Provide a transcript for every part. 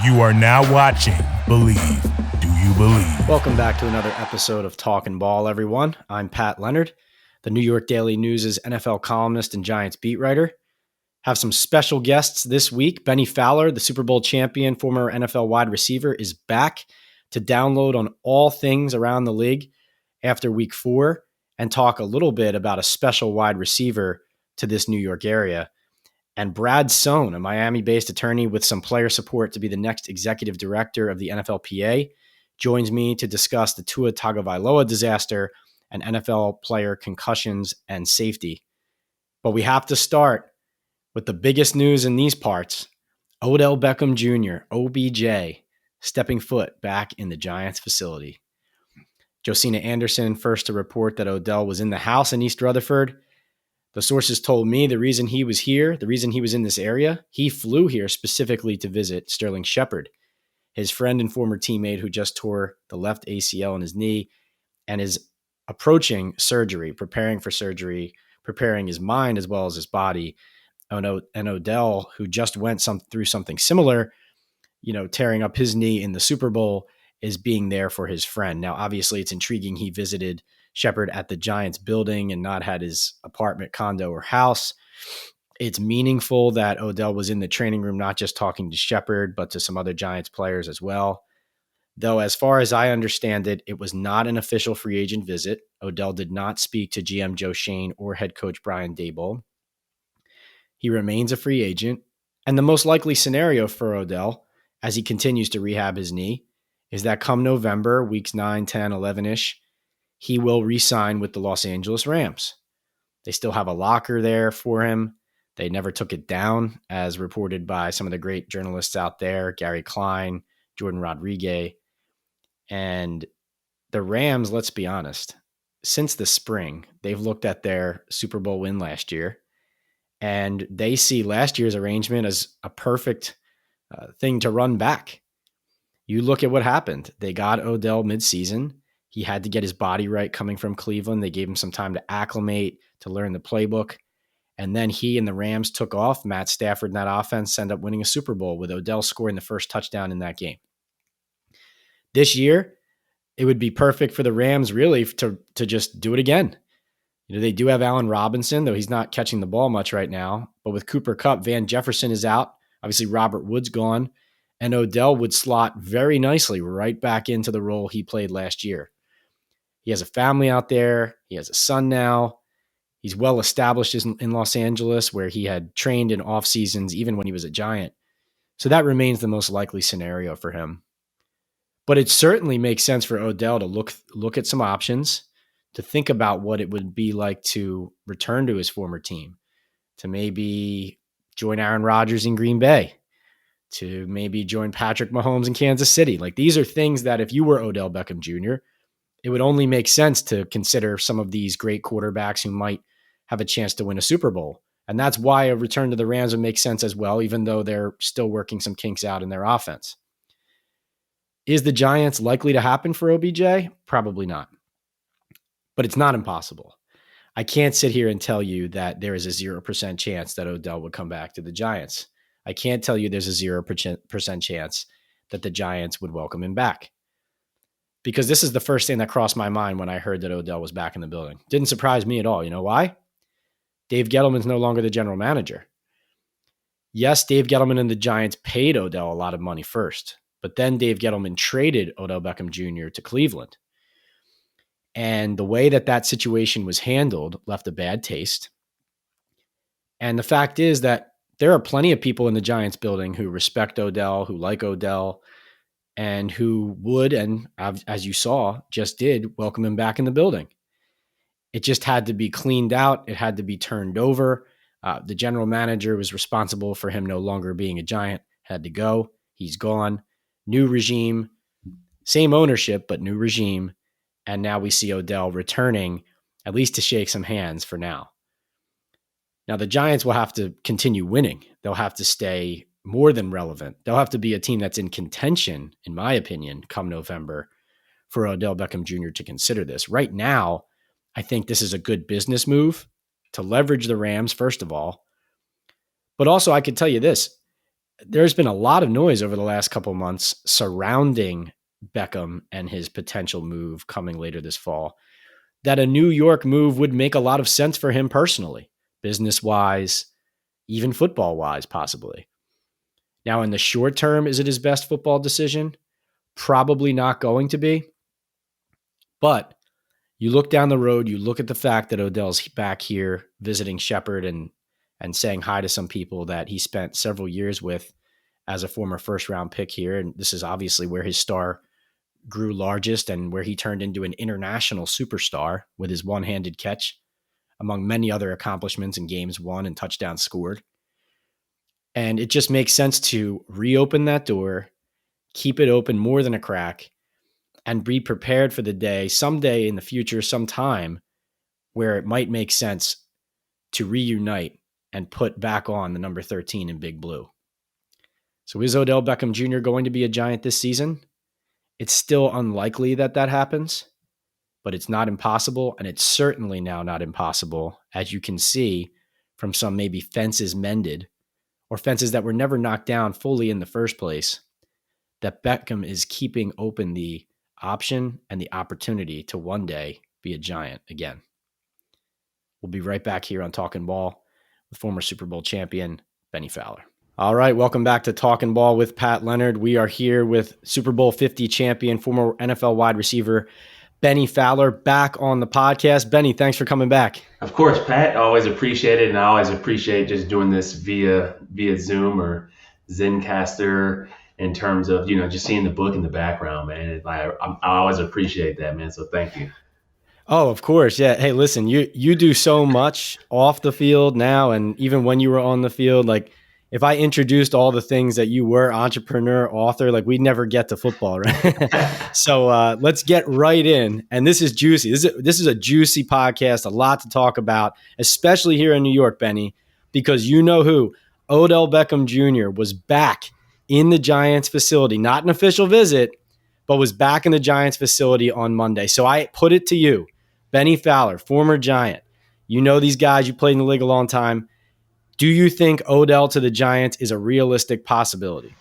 You are now watching Believe. Do you believe? Welcome back to another episode of Talkin Ball, everyone. I'm Pat Leonard, the New York Daily News' NFL columnist and Giants beat writer. Have some special guests this week. Bennie Fowler, the Super Bowl champion, former NFL wide receiver, is back to download on all things around the league after week 4 and talk a little bit about a special wide receiver to this New York area. And Brad Sohn, a Miami-based attorney with some player support to be the next executive director of the NFLPA, joins me to discuss the Tua Tagovailoa disaster and NFL player concussions and safety. But we have to start with the biggest news in these parts: Odell Beckham Jr., OBJ, stepping foot back in the Giants facility. Josina Anderson first to report that Odell was in the house in East Rutherford. The sources told me the reason he was here, the reason he was in this area, he flew here specifically to visit Sterling Shepard, his friend and former teammate who just tore the left ACL in his knee and is approaching surgery, preparing for surgery, preparing his mind as well as his body. And Odell, who just went through something similar, tearing up his knee in the Super Bowl, is being there for his friend. Now, obviously, it's intriguing he visited Shepard at the Giants building and not had his apartment, condo, or house. It's meaningful that Odell was in the training room, not just talking to Shepard, but to some other Giants players as well. Though, as far as I understand it, it was not an official free agent visit. Odell did not speak to GM Joe Schoen or head coach Brian Daboll. He remains a free agent. And the most likely scenario for Odell, as he continues to rehab his knee, is that come November, weeks 9, 10, 11-ish, he will re-sign with the Los Angeles Rams. They still have a locker there for him. They never took it down, as reported by some of the great journalists out there, Gary Klein, Jordan Rodriguez. And the Rams, let's be honest, since the spring, they've looked at their Super Bowl win last year, and they see last year's arrangement as a perfect thing to run back. You look at what happened. They got Odell midseason. He had to get his body right coming from Cleveland. They gave him some time to acclimate, to learn the playbook. And then he and the Rams took off. Matt Stafford and that offense ended up winning a Super Bowl with Odell scoring the first touchdown in that game. This year, it would be perfect for the Rams really to just do it again. They do have Allen Robinson, though he's not catching the ball much right now. But with Cooper Kupp, Van Jefferson is out. Obviously, Robert Woods gone. And Odell would slot very nicely right back into the role he played last year. He has a family out there. He has a son now. He's well established in Los Angeles, where he had trained in off seasons even when he was a Giant. So that remains the most likely scenario for him. But it certainly makes sense for Odell to look at some options, to think about what it would be like to return to his former team, to maybe join Aaron Rodgers in Green Bay, to maybe join Patrick Mahomes in Kansas City. Like, these are things that if you were Odell Beckham Jr., it would only make sense to consider some of these great quarterbacks who might have a chance to win a Super Bowl. And that's why a return to the Rams would make sense as well, even though they're still working some kinks out in their offense. Is the Giants likely to happen for OBJ? Probably not. But it's not impossible. I can't sit here and tell you that there is a 0% chance that Odell would come back to the Giants. I can't tell you there's a 0% chance that the Giants would welcome him back. Because this is the first thing that crossed my mind when I heard that Odell was back in the building. Didn't surprise me at all. You know why? Dave Gettleman's no longer the general manager. Yes, Dave Gettleman and the Giants paid Odell a lot of money first, but then Dave Gettleman traded Odell Beckham Jr. to Cleveland. And the way that situation was handled left a bad taste. And the fact is that there are plenty of people in the Giants building who respect Odell, who like Odell, and who would, and as you saw, just did, welcome him back in the building. It just had to be cleaned out. It had to be turned over. The general manager was responsible for him no longer being a Giant, had to go. He's gone. New regime, same ownership, but new regime. And now we see Odell returning, at least to shake some hands for now. Now, the Giants will have to continue winning. They'll have to stay more than relevant. They'll have to be a team that's in contention, in my opinion, come November for Odell Beckham Jr. to consider this. Right now, I think this is a good business move to leverage the Rams, first of all. But also, I could tell you this. there's been a lot of noise over the last couple of months surrounding Beckham and his potential move coming later this fall, that a New York move would make a lot of sense for him personally, business-wise, even football-wise, possibly. Now, in the short term, is it his best football decision? Probably not going to be. But you look down the road, you look at the fact that Odell's back here visiting Shepherd and saying hi to some people that he spent several years with as a former first-round pick here. And this is obviously where his star grew largest and where he turned into an international superstar with his one-handed catch, among many other accomplishments in games won and touchdowns scored. And it just makes sense to reopen that door, keep it open more than a crack, and be prepared for the day, someday in the future, sometime, where it might make sense to reunite and put back on the number 13 in Big Blue. So is Odell Beckham Jr. going to be a Giant this season? It's still unlikely that happens, but it's not impossible, and it's certainly now not impossible, as you can see from some maybe fences mended or fences that were never knocked down fully in the first place, that Beckham is keeping open the option and the opportunity to one day be a Giant again. We'll be right back here on Talkin Ball with former Super Bowl champion Bennie Fowler. All right, welcome back to Talkin Ball with Pat Leonard. We are here with Super Bowl 50 champion, former NFL wide receiver Bennie Fowler, back on the podcast. Bennie, thanks for coming back. Of course, Pat. Always appreciate it, and I always appreciate just doing this via Zoom or Zencaster in terms of just seeing the book in the background, man. I always appreciate that, man. So thank you. Oh, of course. Yeah. Hey, listen, you do so much off the field now, and even when you were on the field, like if I introduced all the things that you were, entrepreneur, author, like we'd never get to football, right? So let's get right in. And this is juicy. This is a juicy podcast, a lot to talk about, especially here in New York, Bennie, because you know who? Odell Beckham Jr. was back in the Giants facility, not an official visit, but was back in the Giants facility on Monday. So I put it to you, Bennie Fowler, former Giant. You know these guys. You played in the league a long time. Do you think Odell to the Giants is a realistic possibility?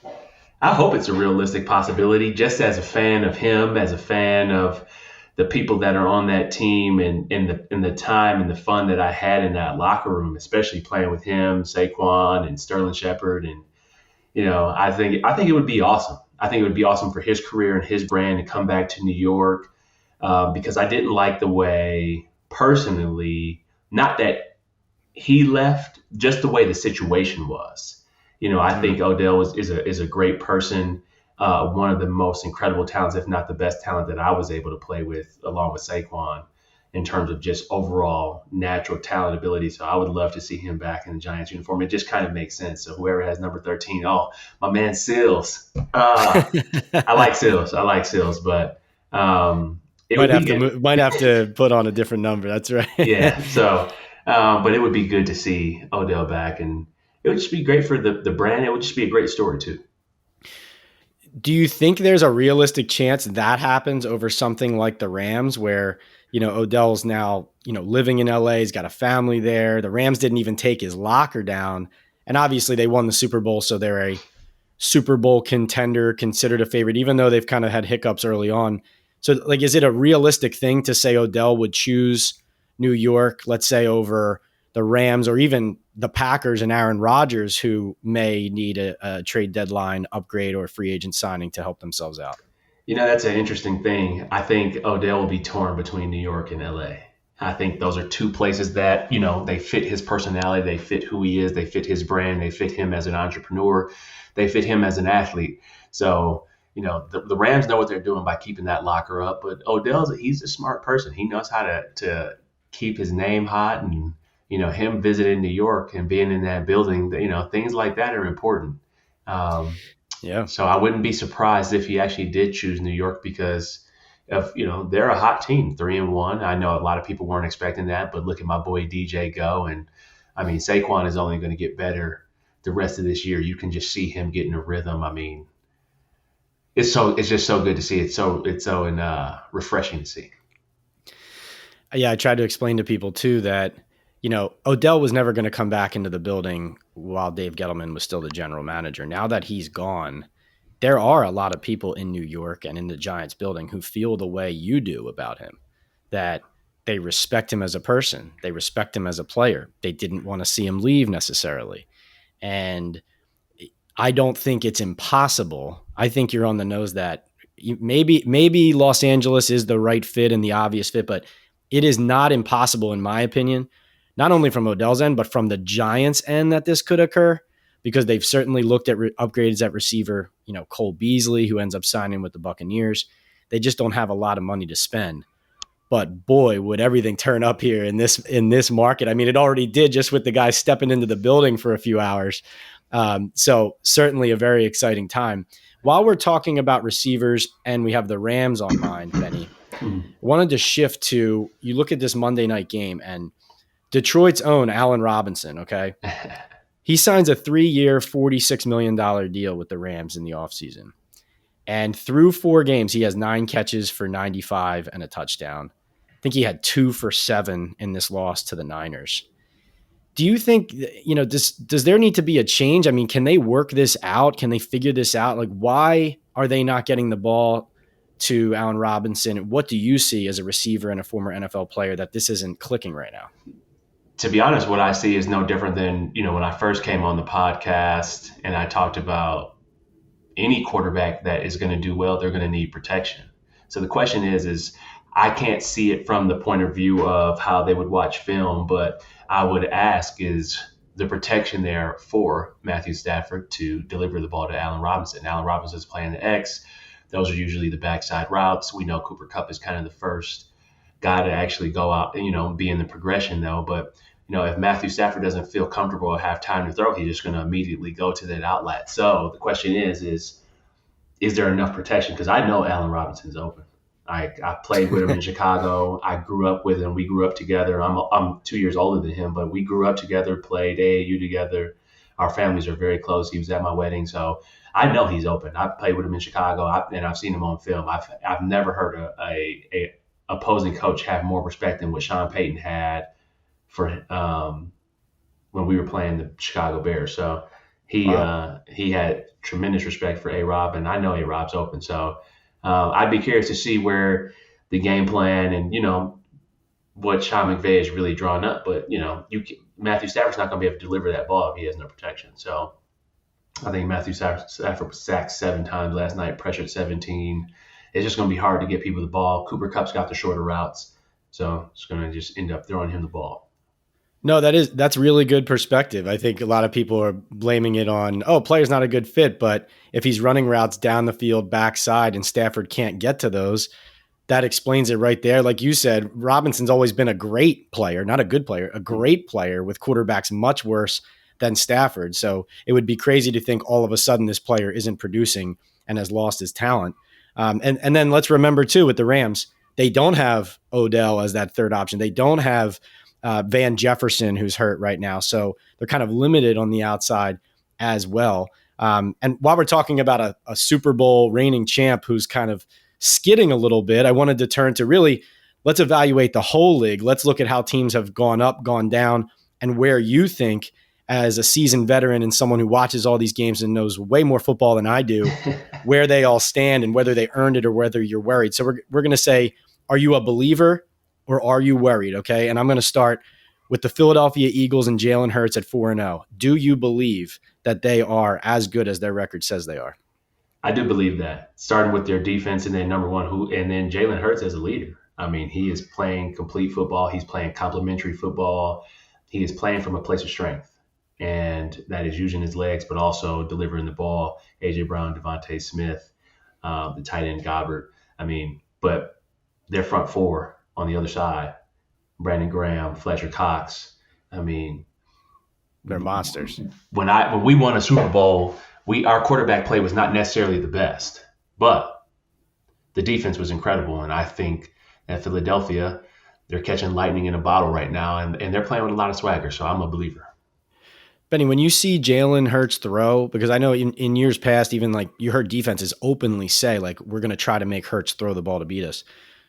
I hope it's a realistic possibility, just as a fan of him, as a fan of the people that are on that team and the time and the fun that I had in that locker room, especially playing with him, Saquon and Sterling Shepard. And, I think it would be awesome. I think it would be awesome for his career and his brand to come back to New York because I didn't like the way personally, not that he left, just the way the situation was. I think Odell is a great person, one of the most incredible talents, if not the best talent that I was able to play with, along with Saquon, in terms of just overall natural talent ability. So I would love to see him back in the Giants uniform. It just kind of makes sense. So whoever has number 13, oh, my man Sills. I like Sills, but might have to put on a different number. That's right. Yeah. So. But it would be good to see Odell back, and it would just be great for the brand. It would just be a great story too. Do you think there's a realistic chance that happens over something like the Rams, where Odell's now living in LA, he's got a family there. The Rams didn't even take his locker down, and obviously they won the Super Bowl, so they're a Super Bowl contender, considered a favorite, even though they've kind of had hiccups early on. So, like, is it a realistic thing to say Odell would choose New York, let's say, over the Rams or even the Packers and Aaron Rodgers, who may need a trade deadline upgrade or a free agent signing to help themselves out? That's an interesting thing. I think Odell will be torn between New York and LA. I think those are two places that, they fit his personality, they fit who he is, they fit his brand, they fit him as an entrepreneur, they fit him as an athlete. So, the Rams know what they're doing by keeping that locker up, but he's a smart person. He knows how to keep his name hot, and him visiting New York and being in that building, things like that are important. So I wouldn't be surprised if he actually did choose New York, because they're a hot team, 3-1. I know a lot of people weren't expecting that, but look at my boy DJ go, and I mean Saquon is only going to get better the rest of this year. You can just see him getting a rhythm. I mean, it's just so good to see. It's so refreshing to see. Yeah, I tried to explain to people too that, Odell was never going to come back into the building while Dave Gettleman was still the general manager. Now that he's gone, there are a lot of people in New York and in the Giants building who feel the way you do about him, that they respect him as a person. They respect him as a player. They didn't want to see him leave necessarily. And I don't think it's impossible. I think you're on the nose that maybe Los Angeles is the right fit and the obvious fit, but it is not impossible, in my opinion, not only from Odell's end, but from the Giants' end that this could occur, because they've certainly looked at upgrades at receiver. Cole Beasley, who ends up signing with the Buccaneers. They just don't have a lot of money to spend. But boy, would everything turn up here in this market. I mean, it already did just with the guys stepping into the building for a few hours. So certainly a very exciting time. While we're talking about receivers and we have the Rams on mind, Benny, wanted to shift to, you look at this Monday night game and Detroit's own Allen Robinson, okay? He signs a 3-year, $46 million deal with the Rams in the offseason. And through 4 games, he has 9 catches for 95 and a touchdown. I think he had 2 for 7 in this loss to the Niners. Do you think, does there need to be a change? I mean, can they work this out? Can they figure this out? Like, why are they not getting the ball to Allen Robinson? What do you see as a receiver and a former NFL player that this isn't clicking right now? To be honest, what I see is no different than, when I first came on the podcast and I talked about any quarterback that is going to do well, they're going to need protection. So the question is I can't see it from the point of view of how they would watch film, but I would ask, is the protection there for Matthew Stafford to deliver the ball to Allen Robinson? Allen Robinson is playing the X. Those are usually the backside routes. We know Cooper Kupp is kind of the first guy to actually go out, be in the progression though. But, if Matthew Stafford doesn't feel comfortable or have time to throw, he's just going to immediately go to that outlet. So the question is there enough protection? Because I know Allen Robinson's open. I played with him in Chicago. I grew up with him. We grew up together. I'm 2 years older than him, but we grew up together, played AAU together. Our families are very close. He was at my wedding. So I know he's open. I played with him in Chicago, and I've seen him on film. I've never heard a opposing coach have more respect than what Sean Payton had for when we were playing the Chicago Bears. So he had tremendous respect for A-Rob, and I know A-Rob's open. So I'd be curious to see where the game plan and, what Sean McVay is really drawn up. But, Matthew Stafford's not going to be able to deliver that ball if he has no protection. So I think Matthew Stafford was sacked 7 times last night, pressured 17. It's just going to be hard to get people the ball. Cooper Kupp's got the shorter routes. So it's going to just end up throwing him the ball. No, that's really good perspective. I think a lot of people are blaming it on, player's not a good fit, but if he's running routes down the field backside and Stafford can't get to those, that explains it right there. Like you said, Robinson's always been a great player, not a good player, a great player with quarterbacks much worse than Stafford. So it would be crazy to think all of a sudden this player isn't producing and has lost his talent. And then let's remember too, with the Rams, they don't have Odell as that third option. They don't have Van Jefferson, who's hurt right now. So they're kind of limited on the outside as well. And while we're talking about a Super Bowl reigning champ who's kind of skidding a little bit, I wanted to turn to really, let's evaluate the whole league. Let's look at how teams have gone up, gone down, and where you think, as a seasoned veteran and someone who watches all these games and knows way more football than I do, where they all stand and whether they earned it or whether you're worried. So we're going to say, are you a believer or are you worried? Okay. And I'm going to start with the Philadelphia Eagles and Jalen Hurts at 4-0. Do you believe that they are as good as their record says they are? I do believe that, starting with their defense and then number one, and then Jalen Hurts as a leader. I mean, he is playing complete football. He's playing complementary football. He is playing from a place of strength, and that is using his legs, but also delivering the ball. A.J. Brown, Devontae Smith, the tight end Gobbert. I mean, but their front four on the other side, Brandon Graham, Fletcher Cox. I mean, they're monsters. When we won a Super Bowl, our quarterback play was not necessarily the best, but the defense was incredible. And I think at Philadelphia, they're catching lightning in a bottle right now, and they're playing with a lot of swagger. So I'm a believer. Benny, when you see Jalen Hurts throw, because I know in years past, even like you heard defenses openly say, like, we're going to try to make Hurts throw the ball to beat us.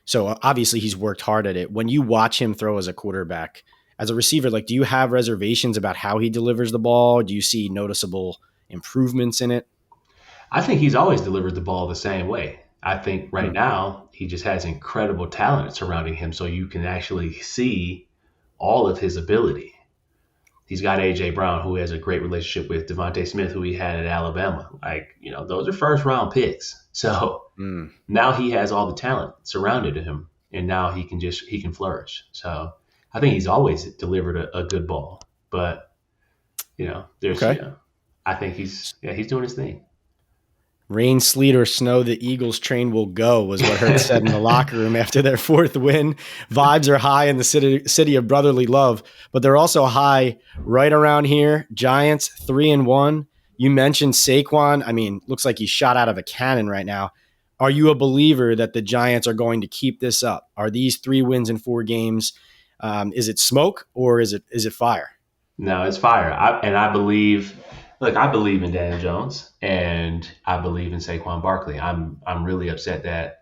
So obviously he's worked hard at it. When you watch him throw as a quarterback as a receiver, like, do you have reservations about how he delivers the ball? Do you see noticeable improvements in it? I think he's always delivered the ball the same way. I think right Hmm. now he just has incredible talent surrounding him, so you can actually see all of his ability. He's got A.J. Brown, who has a great relationship with Devontae Smith, who he had at Alabama. Like, those are first-round picks. So Mm. now he has all the talent surrounded him, and now he can flourish. So I think he's always delivered a good ball. But, Okay. I think he's doing his thing. Rain, sleet, or snow, the Eagles train will go, was what Hurts said in the locker room after their fourth win. Vibes are high in the city of brotherly love, but they're also high right around here. Giants 3-1. You mentioned Saquon. I mean, looks like he's shot out of a cannon right now. Are you a believer that the Giants are going to keep this up? Are these 3 wins in 4 games? Is it smoke or is it fire? No, it's fire. I believe. Look, I believe in Daniel Jones and I believe in Saquon Barkley. I'm really upset that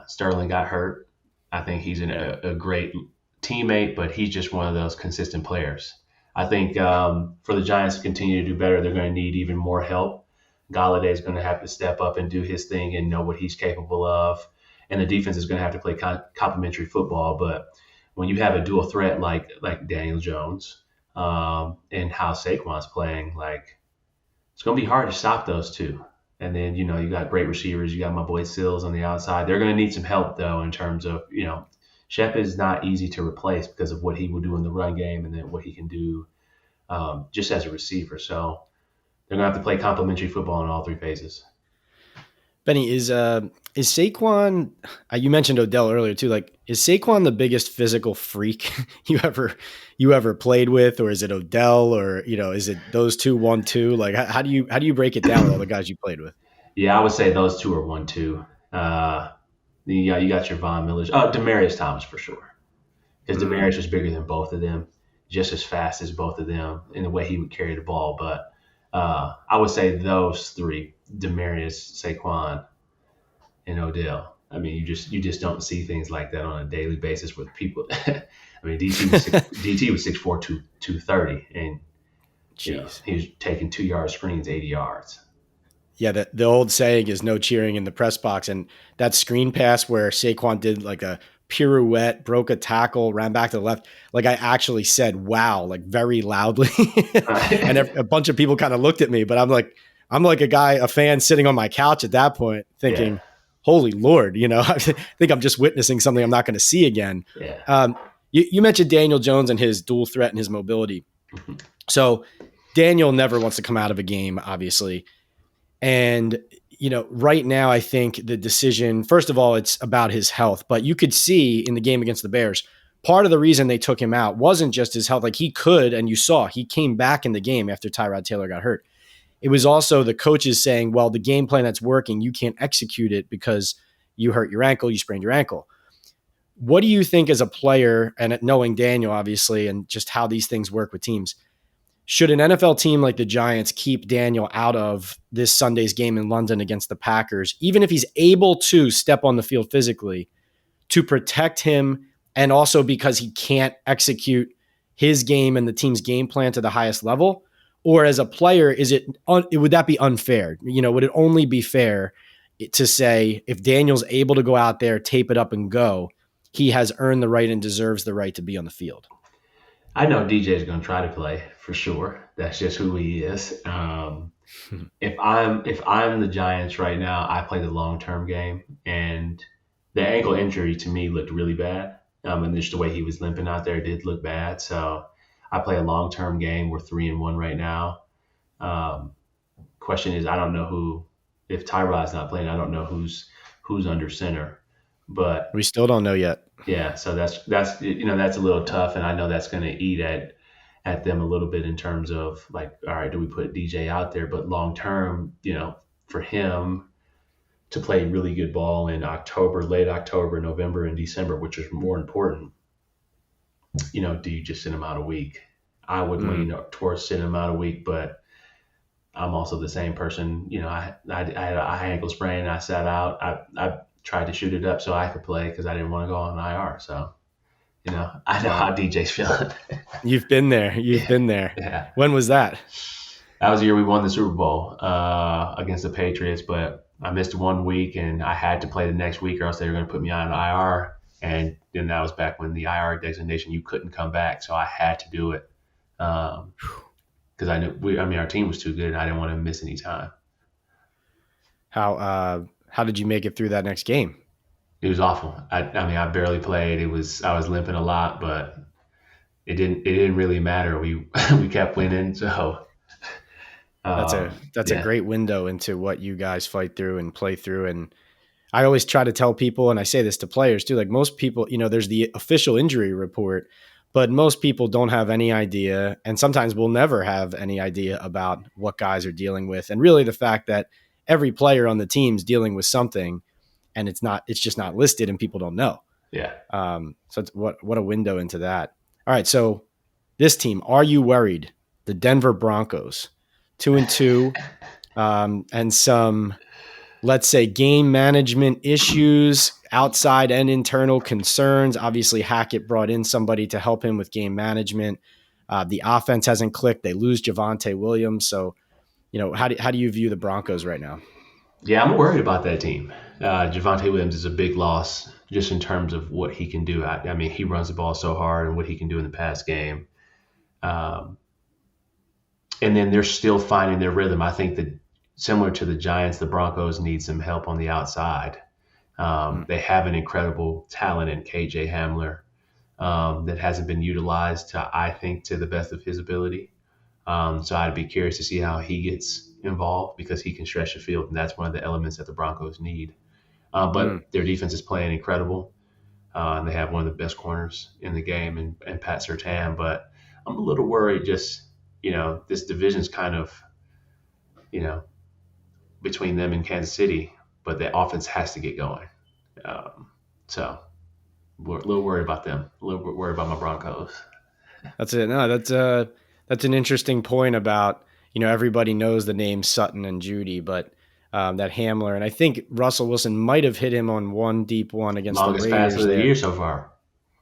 Sterling got hurt. I think he's a great teammate, but he's just one of those consistent players. I think for the Giants to continue to do better, they're going to need even more help. Galladay is going to have to step up and do his thing and know what he's capable of. And the defense is going to have to play complementary football. But when you have a dual threat like Daniel Jones, and how Saquon's playing, like, it's going to be hard to stop those two. And then, you got great receivers. You got my boy Sills on the outside. They're going to need some help, though, in terms of, Shep is not easy to replace because of what he will do in the run game and then what he can do just as a receiver. So they're going to have to play complementary football in all 3 phases. Benny, is Saquon? You mentioned Odell earlier too. Like, is Saquon the biggest physical freak you ever played with, or is it Odell, or is it those 2 1-2? Like, how do you break it down with all the guys you played with? Yeah, I would say those 2 are 1-2. You got your Von Millers. Oh, Demaryius Thomas for sure, because Demaryius was bigger than both of them, just as fast as both of them in the way he would carry the ball. But I would say those 3: Demaryius, Saquon, and Odell. I mean, you just don't see things like that on a daily basis with people. I mean, DT was 6'4", 230, and he was taking 2-yard screens 80 yards. Yeah, the old saying is no cheering in the press box, and that screen pass where Saquon did like a pirouette, broke a tackle, ran back to the left. Like, I actually said, wow, like very loudly. And a bunch of people kind of looked at me, but I'm like a fan sitting on my couch at that point thinking, holy Lord, I think I'm just witnessing something I'm not going to see again. Yeah. You mentioned Daniel Jones and his dual threat and his mobility. Mm-hmm. So Daniel never wants to come out of a game, obviously. And, right now, I think the decision, first of all, it's about his health. But you could see in the game against the Bears, part of the reason they took him out wasn't just his health. Like, he could, and you saw, he came back in the game after Tyrod Taylor got hurt. It was also the coaches saying, well, the game plan that's working, you can't execute it because you hurt your ankle, you sprained your ankle. What do you think as a player, and knowing Daniel, obviously, and just how these things work with teams, should an NFL team like the Giants keep Daniel out of this Sunday's game in London against the Packers, even if he's able to step on the field physically, to protect him, and also because he can't execute his game and the team's game plan to the highest level? Or as a player, would that be unfair? Would it only be fair to say if Daniel's able to go out there, tape it up and go, he has earned the right and deserves the right to be on the field? I know DJ's going to try to play for sure. That's just who he is. If I'm the Giants right now, I play the long-term game, and the ankle injury to me looked really bad. And just the way he was limping out there did look bad. So I play a long-term game. We're 3-1 right now. Question is, I don't know if Tyrod's not playing, I don't know who's under center, but we still don't know yet. Yeah. So that's that's a little tough. And I know that's going to eat at them a little bit in terms of like, all right, do we put DJ out there? But long-term, for him to play really good ball in October, late October, November, and December, which is more important, do you just send him out a week? I would lean towards sending him out a week, but I'm also the same person. I had a high ankle sprain. I sat out. I tried to shoot it up so I could play because I didn't want to go on IR. So, I know how DJ's feeling. You've been there. You've been there. Yeah. When was that? That was the year we won the Super Bowl against the Patriots, but I missed 1 week and I had to play the next week or else they were going to put me on IR. And then that was back when the IR designation, you couldn't come back. So I had to do it because I knew our team was too good and I didn't want to miss any time. How did you make it through that next game? It was awful. I barely played. I was limping a lot, but it didn't really matter. We kept winning. So that's a great window into what you guys fight through and play through. And I always try to tell people, and I say this to players too, like most people, there's the official injury report, but most people don't have any idea. And sometimes we'll never have any idea about what guys are dealing with. And really the fact that every player on the team's dealing with something and it's just not listed and people don't know. Yeah. So it's what a window into that. All right. So this team, are you worried? The Denver Broncos, 2-2, and some, let's say, game management issues, outside and internal concerns. Obviously, Hackett brought in somebody to help him with game management. The offense hasn't clicked. They lose Javonte Williams. So, how do you view the Broncos right now? Yeah, I'm worried about that team. Javonte Williams is a big loss just in terms of what he can do. He runs the ball so hard and what he can do in the pass game. And then they're still finding their rhythm. I think that similar to the Giants, the Broncos need some help on the outside. They have an incredible talent in KJ Hamler that hasn't been utilized to the best of his ability. So I'd be curious to see how he gets involved because he can stretch the field, and that's one of the elements that the Broncos need. But their defense is playing incredible. And they have one of the best corners in the game and Pat Surtain. But I'm a little worried just, this division's kind of, between them and Kansas City, but the offense has to get going. So we're a little worried about them, a little bit worried about my Broncos. That's it. No, that's an interesting point about, everybody knows the names Sutton and Judy, but that Hamler, and I think Russell Wilson might have hit him on one deep one against longest the Raiders pass of the year so far.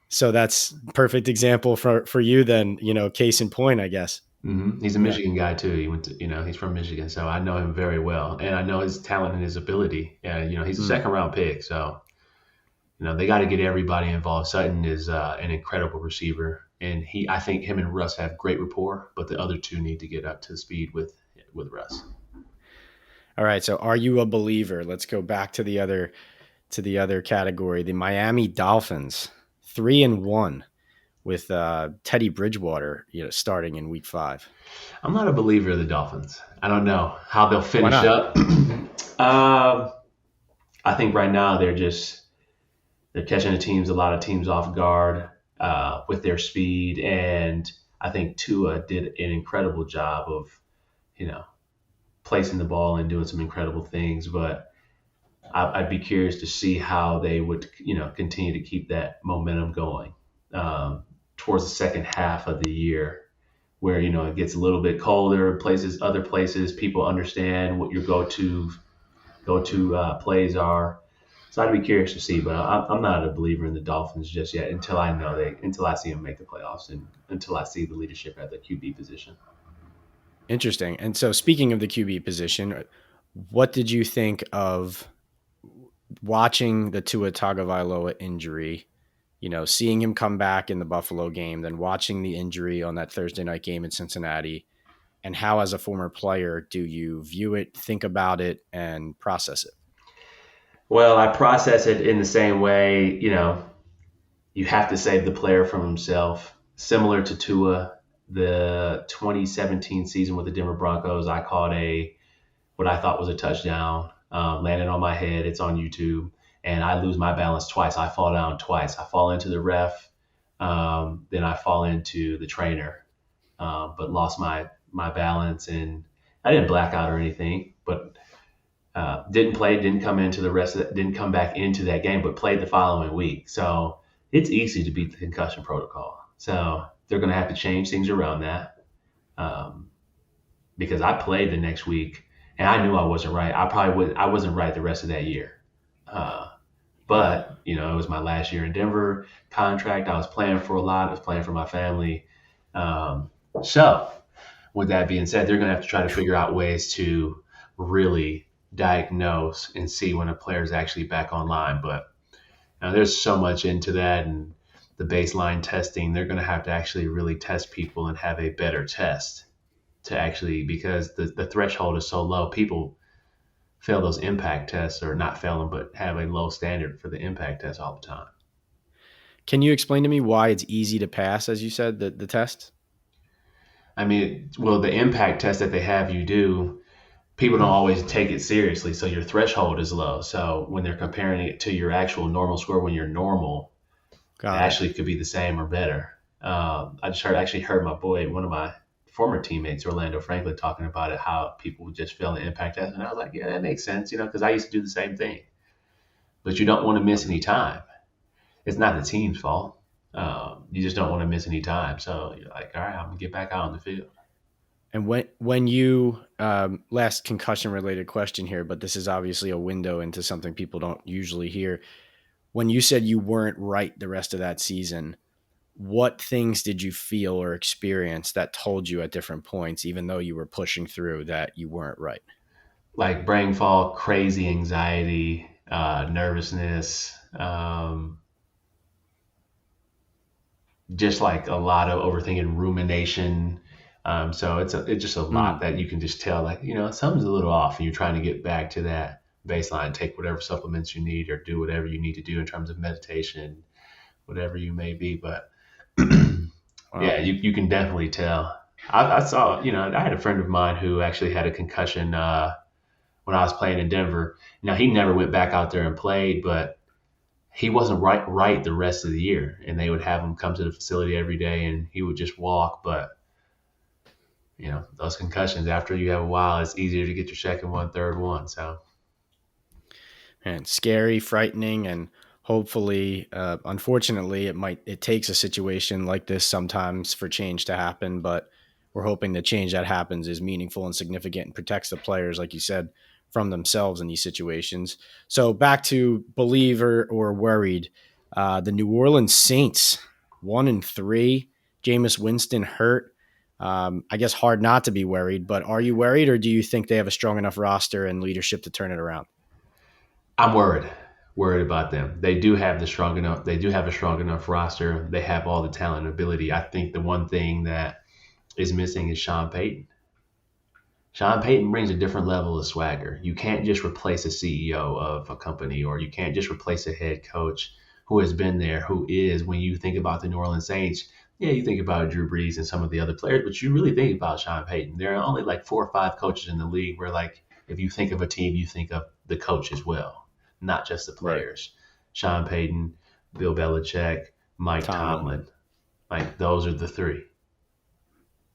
So that's perfect example for you then, case in point, I guess. Mm-hmm. He's a Michigan guy too. He went to, he's from Michigan, so I know him very well, and I know his talent and his ability. He's a second round pick, so they got to get everybody involved. Sutton is an incredible receiver, and I think him and Russ have great rapport, but the other two need to get up to speed with Russ. All right, so are you a believer? Let's go back to the other category. The Miami Dolphins, 3-1. With Teddy Bridgewater, starting in Week 5. I'm not a believer of the Dolphins. I don't know how they'll finish up. I think right now they're catching a lot of teams off guard with their speed, and I think Tua did an incredible job of, placing the ball and doing some incredible things. But I'd be curious to see how they would, continue to keep that momentum going. Towards the second half of the year where, it gets a little bit colder, other places, people understand what your go-to plays are. So I'd be curious to see, but I'm not a believer in the Dolphins just yet until I see them make the playoffs and until I see the leadership at the QB position. Interesting. And so speaking of the QB position, what did you think of watching the Tua Tagovailoa injury? Seeing him come back in the Buffalo game, then watching the injury on that Thursday night game in Cincinnati, and how, as a former player, do you view it, think about it, and process it? Well, I process it in the same way, you have to save the player from himself. Similar to Tua, the 2017 season with the Denver Broncos, I caught what I thought was a touchdown, landed on my head. It's on YouTube. And I lose my balance twice. I fall down twice. I fall into the ref, then I fall into the trainer, but lost my balance. And I didn't black out or anything, but didn't come back into that game, but played the following week. So it's easy to beat the concussion protocol. So they're going to have to change things around that because I played the next week and I knew I wasn't right. I wasn't right the rest of that year. But, it was my last year in Denver contract. I was playing for a lot. I was playing for my family. So with that being said, they're going to have to try to figure out ways to really diagnose and see when a player is actually back online. But there's so much into that, and the baseline testing, they're going to have to actually really test people and have a better test to actually, because the threshold is so low. People fail those impact tests, or not fail them, but have a low standard for the impact test all the time. Can you explain to me why it's easy to pass, as you said, the test? I mean, well, the impact test that they have you do, people don't always take it seriously. So your threshold is low. So when they're comparing it to your actual normal score, when you're normal, it actually could be the same or better. I just actually heard my boy, one of my former teammates, Orlando Franklin, talking about it, how people would just fail the impact test. And I was like, yeah, that makes sense, because I used to do the same thing. But you don't want to miss any time. It's not the team's fault. You just don't want to miss any time. So you're like, all right, I'm going to get back out on the field. And when you, last concussion related question here, but this is obviously a window into something people don't usually hear. When you said you weren't right the rest of that season, what things did you feel or experience that told you at different points, even though you were pushing through, that you weren't right? Like brain fog, crazy anxiety, nervousness, just like a lot of overthinking, rumination. So it's just a lot that you can just tell, like, something's a little off, and you're trying to get back to that baseline, take whatever supplements you need, or do whatever you need to do in terms of meditation, whatever you may be. But yeah, you can definitely tell. I saw, I had a friend of mine who actually had a concussion when I was playing in Denver. Now, he never went back out there and played, but he wasn't right the rest of the year. And they would have him come to the facility every day, and he would just walk. But, those concussions, after you have a while, it's easier to get your second one, third one. So, and scary, frightening, and hopefully, unfortunately, it takes a situation like this sometimes for change to happen, but we're hoping the change that happens is meaningful and significant and protects the players, like you said, from themselves in these situations. So back to believer or worried. The New Orleans Saints, 1-3, Jameis Winston hurt. I guess hard not to be worried, but are you worried, or do you think they have a strong enough roster and leadership to turn it around? I'm worried about them. They do have a strong enough roster. They have all the talent and ability. I think the one thing that is missing is Sean Payton. Sean Payton brings a different level of swagger. You can't just replace a CEO of a company, or you can't just replace a head coach who has been there, who is, when you think about the New Orleans Saints, yeah, you think about Drew Brees and some of the other players, but you really think about Sean Payton. There are only like 4 or 5 coaches in the league where, like, if you think of a team, you think of the coach as well, not just the players. Right. Sean Payton, Bill Belichick, Mike Tomlin. Like, those are the 3.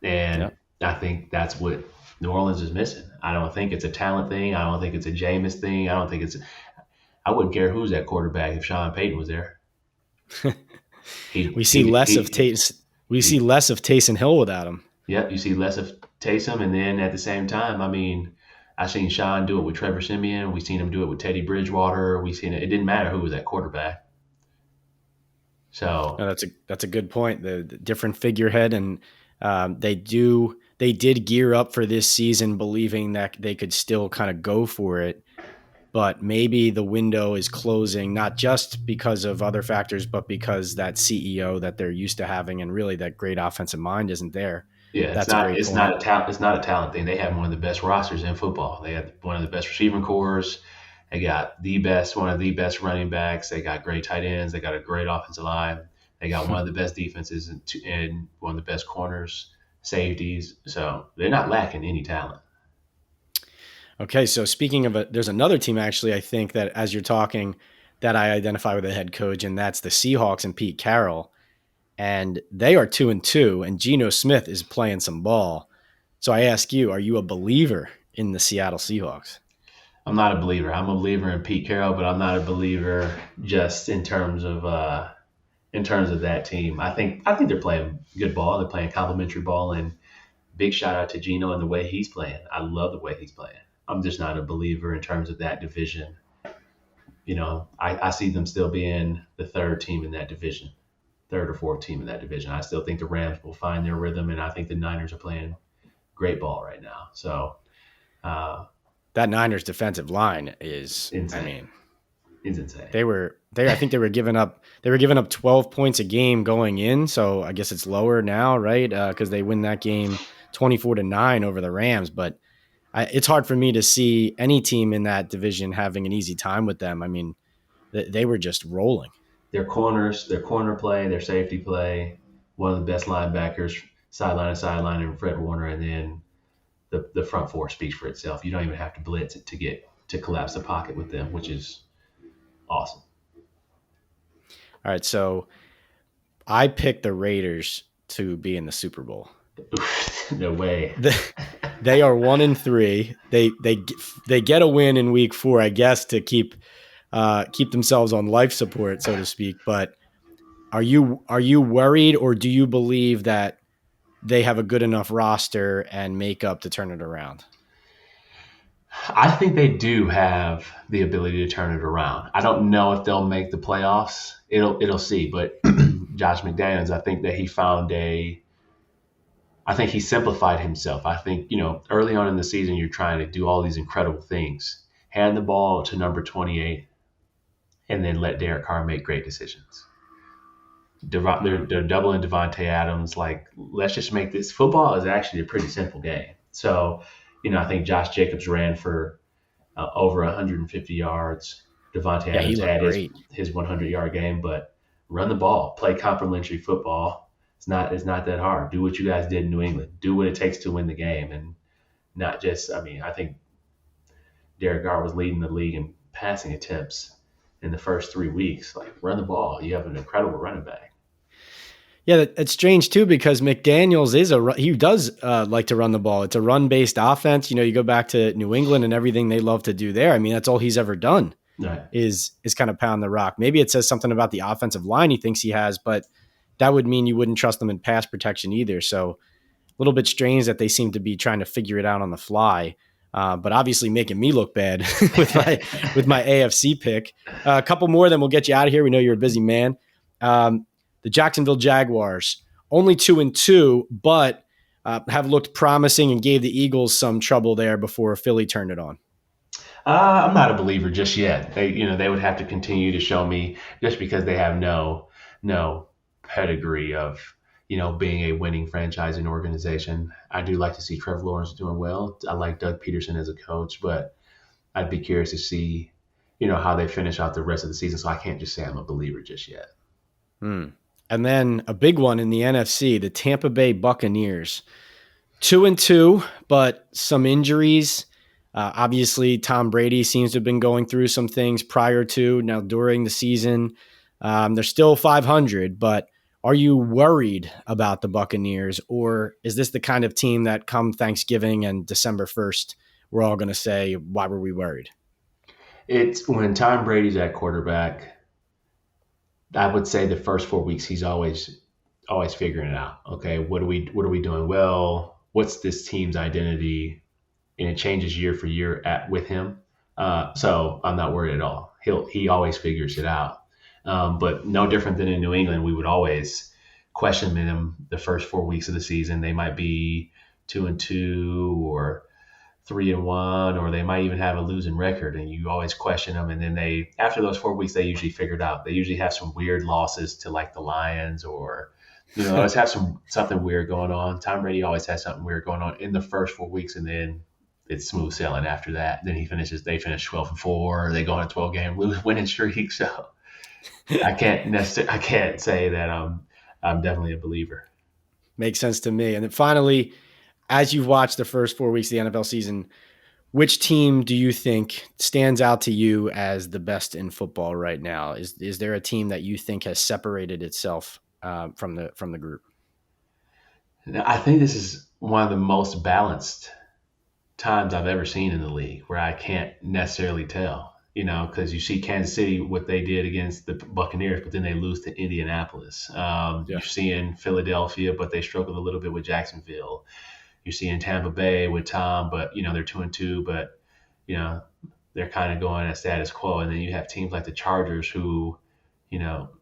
And I think that's what New Orleans is missing. I don't think it's a talent thing. I don't think it's a Jameis thing. I wouldn't care who's at quarterback if Sean Payton was there. We see less of Taysom Hill without him. Yep, you see less of Taysom, and then at the same time, I mean, I've seen Sean do it with Trevor Siemian. We've seen him do it with Teddy Bridgewater. We've seen it. It didn't matter who was at quarterback. So that's a good point. The different figurehead, and they did gear up for this season, believing that they could still kind of go for it. But maybe the window is closing, not just because of other factors, but because that CEO that they're used to having, and really that great offensive mind, isn't there. Yeah, it's not a talent thing. They have one of the best rosters in football. They have one of the best receiving cores. They got one of the best running backs. They got great tight ends. They got a great offensive line. They got one of the best defenses and one of the best corners, safeties. So they're not lacking any talent. Okay, so speaking of there's another team actually, I think, that as you're talking, that I identify with a head coach, and that's the Seahawks and Pete Carroll. And they are 2-2, and Geno Smith is playing some ball. So I ask you, are you a believer in the Seattle Seahawks? I'm not a believer. I'm a believer in Pete Carroll, but I'm not a believer just in terms of that team. I think they're playing good ball. They're playing complimentary ball, and big shout out to Geno and the way he's playing. I love the way he's playing. I'm just not a believer in terms of that division. I see them still being the third team in that division, third or fourth team in that division. I still think the Rams will find their rhythm, and I think the Niners are playing great ball right now. So that Niners defensive line is insane. I mean, it's insane. I think they were giving up 12 points a game going in, so I guess it's lower now, right? Because they win that game 24-9 over the Rams, but it's hard for me to see any team in that division having an easy time with them. I mean, they were just rolling. Their corners, their corner play, their safety play, one of the best linebackers, sideline to sideline, and Fred Warner, and then the front four speaks for itself. You don't even have to blitz it to collapse the pocket with them, which is awesome. All right, so I picked the Raiders to be in the Super Bowl. No way. They are 1-3. They get a win in week 4, I guess, to keep themselves on life support, so to speak. But are you worried, or do you believe that they have a good enough roster and makeup to turn it around? I think they do have the ability to turn it around. I don't know if they'll make the playoffs. It'll see. But Josh McDaniels, I think that he found I think he simplified himself. I think, early on in the season, you're trying to do all these incredible things. Hand the ball to number 28 and then let Derek Carr make great decisions. They're doubling Devontae Adams. Like, let's just make this. Football is actually a pretty simple game. So, I think Josh Jacobs ran for over 150 yards. Devontae Adams had his 100-yard game, but run the ball, play complimentary football. It's not that hard. Do what you guys did in New England. Do what it takes to win the game, and not just. I think Derek Carr was leading the league in passing attempts in the first 3 weeks. Like, run the ball. You have an incredible running back. Yeah, it's strange too, because McDaniels he does like to run the ball. It's a run-based offense. You go back to New England and everything they love to do there. I mean, that's all he's ever done. Right. Is kind of pound the rock. Maybe it says something about the offensive line he thinks he has, but that would mean you wouldn't trust them in pass protection either. So a little bit strange that they seem to be trying to figure it out on the fly. But obviously making me look bad with my AFC pick. A couple more, then we'll get you out of here. We know you're a busy man. The Jacksonville Jaguars, only 2-2, but have looked promising and gave the Eagles some trouble there before Philly turned it on. I'm not a believer just yet. They would have to continue to show me, just because they have no pedigree of being a winning franchise and organization. I do like to see Trevor Lawrence doing well. I like Doug Peterson as a coach, but I'd be curious to see how they finish out the rest of the season. So I can't just say I'm a believer just yet. And then a big one in the NFC, the Tampa Bay Buccaneers, 2-2, but some injuries. Obviously, Tom Brady seems to have been going through some things prior to, now during the season. They're still 500, but are you worried about the Buccaneers, or is this the kind of team that come Thanksgiving and December 1st, we're all going to say, why were we worried? It's when Tom Brady's at quarterback, I would say the first 4 weeks, he's always figuring it out. Okay, what are we doing well? What's this team's identity? And it changes year for year with him. So I'm not worried at all. He always figures it out. But no different than in New England, we would always question them the first 4 weeks of the season. They might be 2-2 or 3-1, or they might even have a losing record, and you always question them. And then after those 4 weeks, they usually figure it out. They usually have some weird losses to like the Lions, or always have something weird going on. Tom Brady always has something weird going on in the first 4 weeks, and then it's smooth sailing after that. Then they finish 12-4. They go on a 12-game winning streak. So I can't say that I'm definitely a believer. Makes sense to me. And then finally, as you've watched the first 4 weeks of the NFL season, which team do you think stands out to you as the best in football right now? Is there a team that you think has separated itself from the group? I think this is one of the most balanced times I've ever seen in the league, where I can't necessarily tell, because you see Kansas City, what they did against the Buccaneers, but then they lose to Indianapolis. You're seeing Philadelphia, but they struggled a little bit with Jacksonville. You're seeing Tampa Bay with Tom, but they're 2-2. But they're kind of going at status quo. And then you have teams like the Chargers who,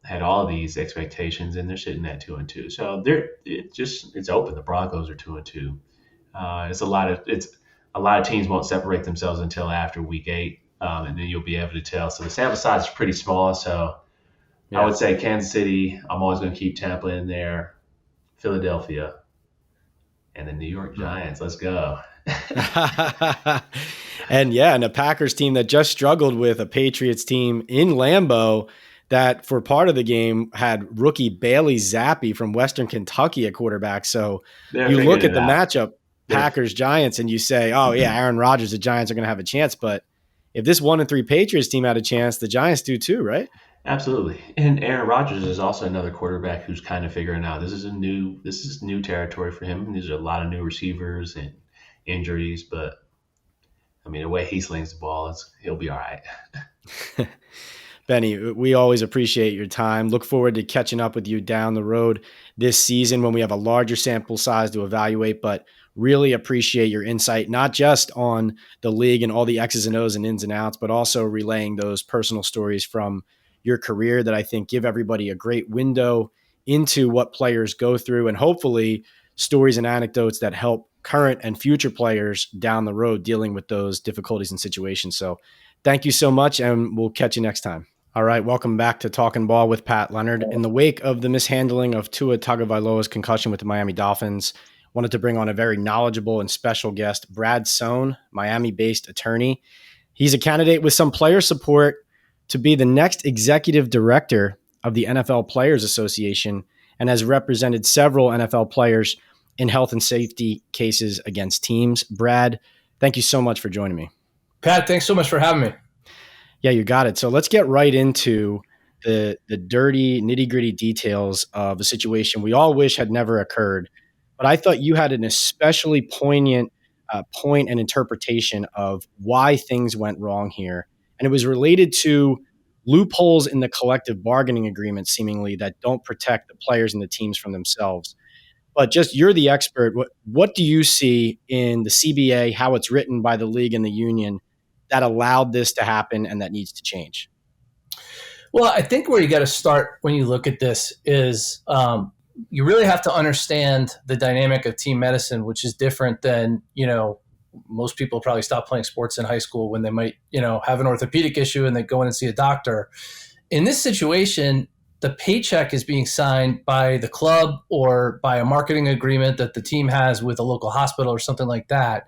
had all these expectations and they're sitting at 2-2. So it's open. The Broncos are 2-2. It's a lot of teams won't separate themselves until after week 8. And then you'll be able to tell. So the sample size is pretty small. So I would say Kansas City, I'm always going to keep Tampa in there, Philadelphia, and the New York Giants. Let's go. And a Packers team that just struggled with a Patriots team in Lambeau that for part of the game had rookie Bailey Zappi from Western Kentucky at quarterback. So you look at the matchup, Packers-Giants, and you say, oh, yeah, Aaron Rodgers, the Giants are going to have a chance. But if this 1-3 Patriots team had a chance, the Giants do too, right? Absolutely. And Aaron Rodgers is also another quarterback who's kind of figuring out this is new territory for him. These are a lot of new receivers and injuries, but I mean, the way he slings the ball, he'll be all right. Benny, we always appreciate your time. Look forward to catching up with you down the road this season when we have a larger sample size to evaluate, but really appreciate your insight, not just on the league and all the X's and O's and ins and outs, but also relaying those personal stories from your career that I think give everybody a great window into what players go through and hopefully stories and anecdotes that help current and future players down the road dealing with those difficulties and situations. So thank you so much, and we'll catch you next time. All right, welcome back to Talkin Ball with Pat Leonard. In the wake of the mishandling of Tua Tagovailoa's concussion with the Miami Dolphins, wanted to bring on a very knowledgeable and special guest, Brad Sohn, Miami-based attorney. He's a candidate with some player support to be the next executive director of the NFL Players Association and has represented several NFL players in health and safety cases against teams. Brad, thank you so much for joining me. Pat, thanks so much for having me. Yeah, you got it. So let's get right into the dirty, nitty-gritty details of a situation we all wish had never occurred. But I thought you had an especially poignant point and interpretation of why things went wrong here. And it was related to loopholes in the collective bargaining agreement, seemingly, that don't protect the players and the teams from themselves. But just you're the expert. What do you see in the CBA, how it's written by the league and the union that allowed this to happen and that needs to change? Well, I think where you got to start when you look at this is you really have to understand the dynamic of team medicine, which is different than, most people probably stop playing sports in high school when they might, have an orthopedic issue and they go in and see a doctor. In this situation, the paycheck is being signed by the club or by a marketing agreement that the team has with a local hospital or something like that.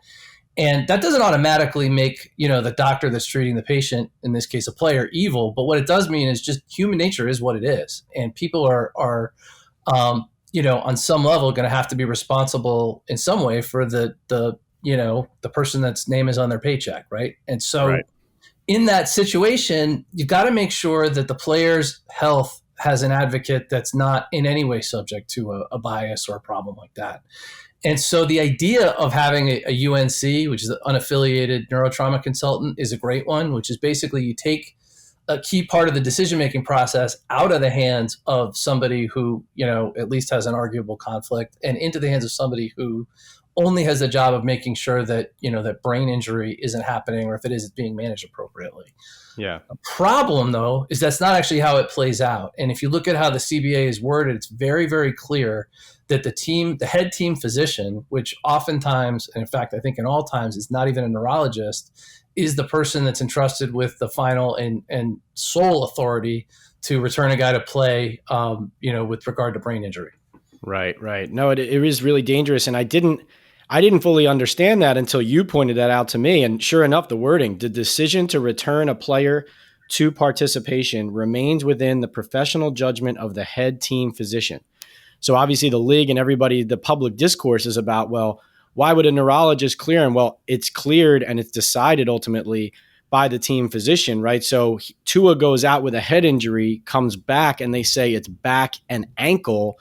And that doesn't automatically make, the doctor that's treating the patient, in this case, a player, evil. But what it does mean is just human nature is what it is. And people are on some level going to have to be responsible in some way for the person that's name is on their paycheck. Right. And so in that situation, you've got to make sure that the player's health has an advocate that's not in any way subject to a bias or a problem like that. And so the idea of having a UNC, which is an unaffiliated neurotrauma consultant, is a great one, which is basically you take a key part of the decision-making process out of the hands of somebody who, at least has an arguable conflict and into the hands of somebody who only has the job of making sure that, that brain injury isn't happening, or if it is, it's being managed appropriately. Yeah. The problem, though, is that's not actually how it plays out. And if you look at how the CBA is worded, it's very, very clear that the head team physician, which oftentimes, and in fact, I think in all times, is not even a neurologist, is the person that's entrusted with the final and sole authority to return a guy to play, with regard to brain injury. Right. No, it is really dangerous. And I didn't fully understand that until you pointed that out to me. And sure enough, the wording, the decision to return a player to participation remains within the professional judgment of the head team physician. So obviously the league and everybody, the public discourse is about, well, why would a neurologist clear him? Well, it's cleared and it's decided ultimately by the team physician, right? So Tua goes out with a head injury, comes back, and they say it's back and ankle.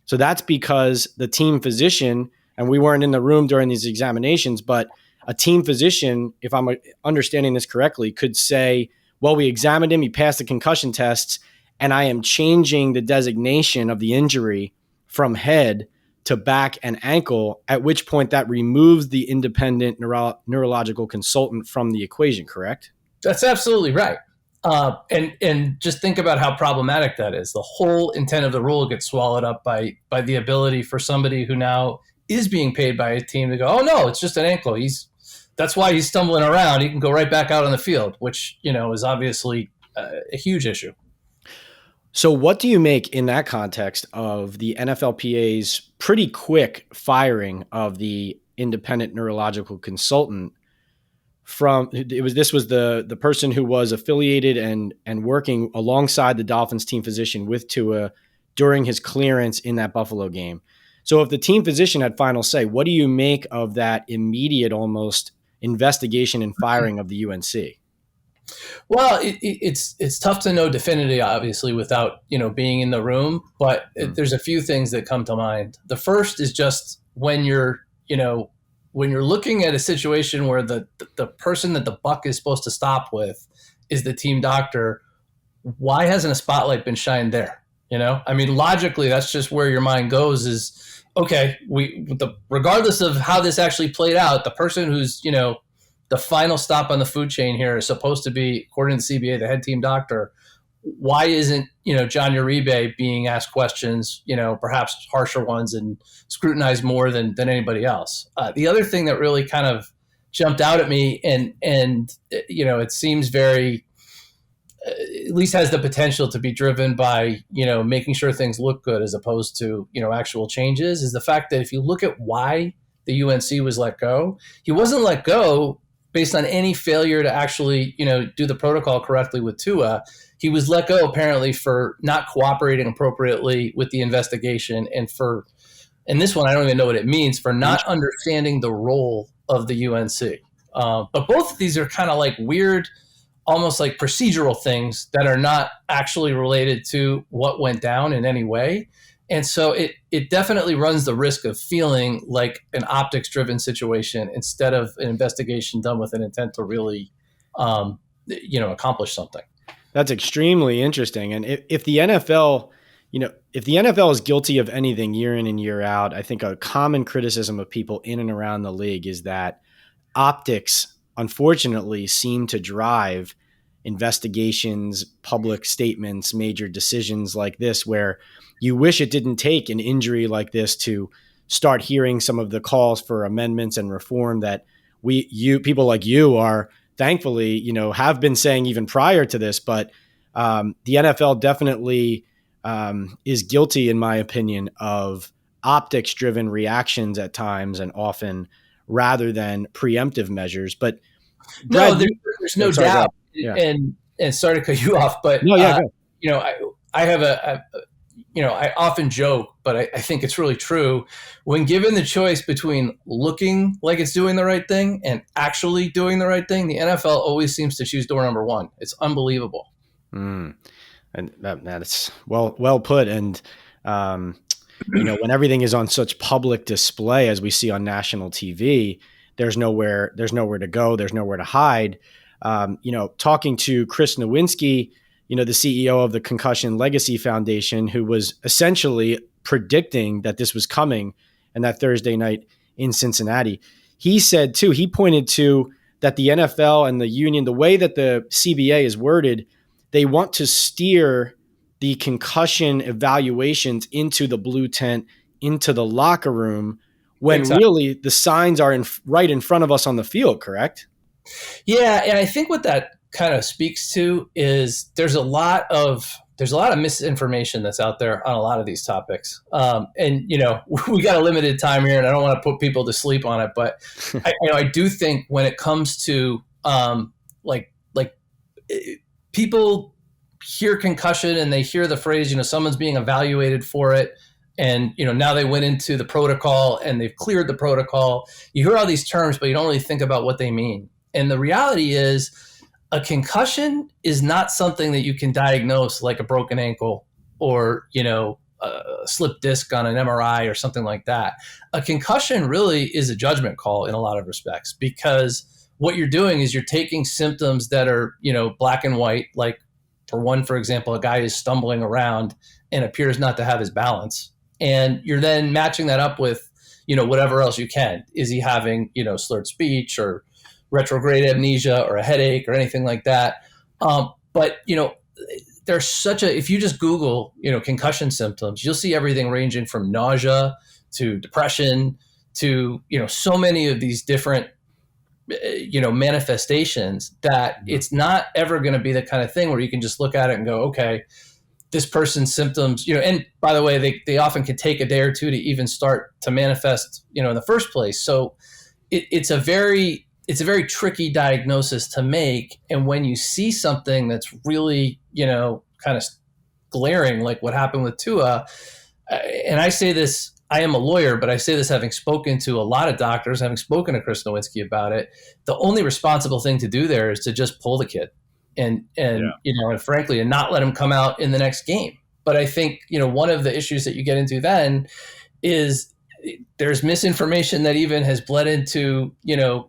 So that's because the team physician, and we weren't in the room during these examinations, but a team physician, if I'm understanding this correctly, could say, well, we examined him, he passed the concussion tests, and I am changing the designation of the injury from head to back and ankle, at which point that removes the independent neurological consultant from the equation, correct? That's absolutely right. And just think about how problematic that is. The whole intent of the rule gets swallowed up by the ability for somebody who now is being paid by a team to go, oh no, it's just an ankle. That's why he's stumbling around. He can go right back out on the field, which is obviously a huge issue. So what do you make in that context of the NFLPA's pretty quick firing of the independent neurological consultant this was the person who was affiliated and working alongside the Dolphins team physician with Tua during his clearance in that Buffalo game. So if the team physician had final say, what do you make of that immediate almost investigation and firing of the UNC? Well, it's tough to know definitively, obviously, without being in the room. But there's a few things that come to mind. The first is just when you're looking at a situation where the person that the buck is supposed to stop with is the team doctor. Why hasn't a spotlight been shined there? I mean, logically, that's just where your mind goes. Is okay. Regardless of how this actually played out, the person who's the final stop on the food chain here is supposed to be, according to the CBA, the head team doctor. Why isn't, John Uribe being asked questions, perhaps harsher ones and scrutinized more than anybody else? The other thing that really kind of jumped out at me and it seems very, at least has the potential to be driven by, making sure things look good as opposed to, actual changes, is the fact that if you look at why the UNC was let go, he wasn't let go based on any failure to actually, do the protocol correctly with Tua. He was let go apparently for not cooperating appropriately with the investigation and this one, I don't even know what it means, for not understanding the role of the UNC. But both of these are kind of like weird, almost like procedural things that are not actually related to what went down in any way. And so it definitely runs the risk of feeling like an optics-driven situation instead of an investigation done with an intent to really, accomplish something. That's extremely interesting. And if the NFL, if the NFL is guilty of anything year in and year out, I think a common criticism of people in and around the league is that optics, unfortunately, seem to drive investigations, public statements, major decisions like this, where you wish it didn't take an injury like this to start hearing some of the calls for amendments and reform that people like you are thankfully, have been saying even prior to this. But the NFL definitely is guilty, in my opinion, of optics-driven reactions at times and often rather than preemptive measures. But Brad, there's no doubt. Yeah. And sorry to cut you off, but I have I often joke, but I think it's really true. When given the choice between looking like it's doing the right thing and actually doing the right thing, the NFL always seems to choose door number one. It's unbelievable. And that's well put. And when everything is on such public display as we see on national TV, there's nowhere to go, there's nowhere to hide. Talking to Chris Nowinski, the CEO of the Concussion Legacy Foundation, who was essentially predicting that this was coming and that Thursday night in Cincinnati, he said too, he pointed to that the NFL and the union, the way that the CBA is worded, they want to steer the concussion evaluations into the blue tent, into the locker room, when really the signs are right in front of us on the field, correct? Yeah, and I think what that kind of speaks to is there's a lot of misinformation that's out there on a lot of these topics. And we got a limited time here and I don't want to put people to sleep on it, but I do think when it comes to people hear concussion and they hear the phrase, someone's being evaluated for it. And, now they went into the protocol and they've cleared the protocol. You hear all these terms, but you don't really think about what they mean. And the reality is a concussion is not something that you can diagnose like a broken ankle or, a slipped disc on an MRI or something like that. A concussion really is a judgment call in a lot of respects, because what you're doing is you're taking symptoms that are, black and white, like for example, a guy is stumbling around and appears not to have his balance. And you're then matching that up with, whatever else you can. Is he having, slurred speech or retrograde amnesia or a headache or anything like that. But, there's if you just Google, concussion symptoms, you'll see everything ranging from nausea to depression to, so many of these different, manifestations that it's not ever going to be the kind of thing where you can just look at it and go, okay, this person's symptoms, and by the way, they often can take a day or two to even start to manifest, in the first place. So it's a very tricky diagnosis to make. And when you see something that's really, kind of glaring, like what happened with Tua, and I say this, I am a lawyer, but I say this having spoken to a lot of doctors, having spoken to Chris Nowinski about it. The only responsible thing to do there is to just pull the kid and frankly, and not let him come out in the next game. But I think, one of the issues that you get into then is there's misinformation that even has bled into,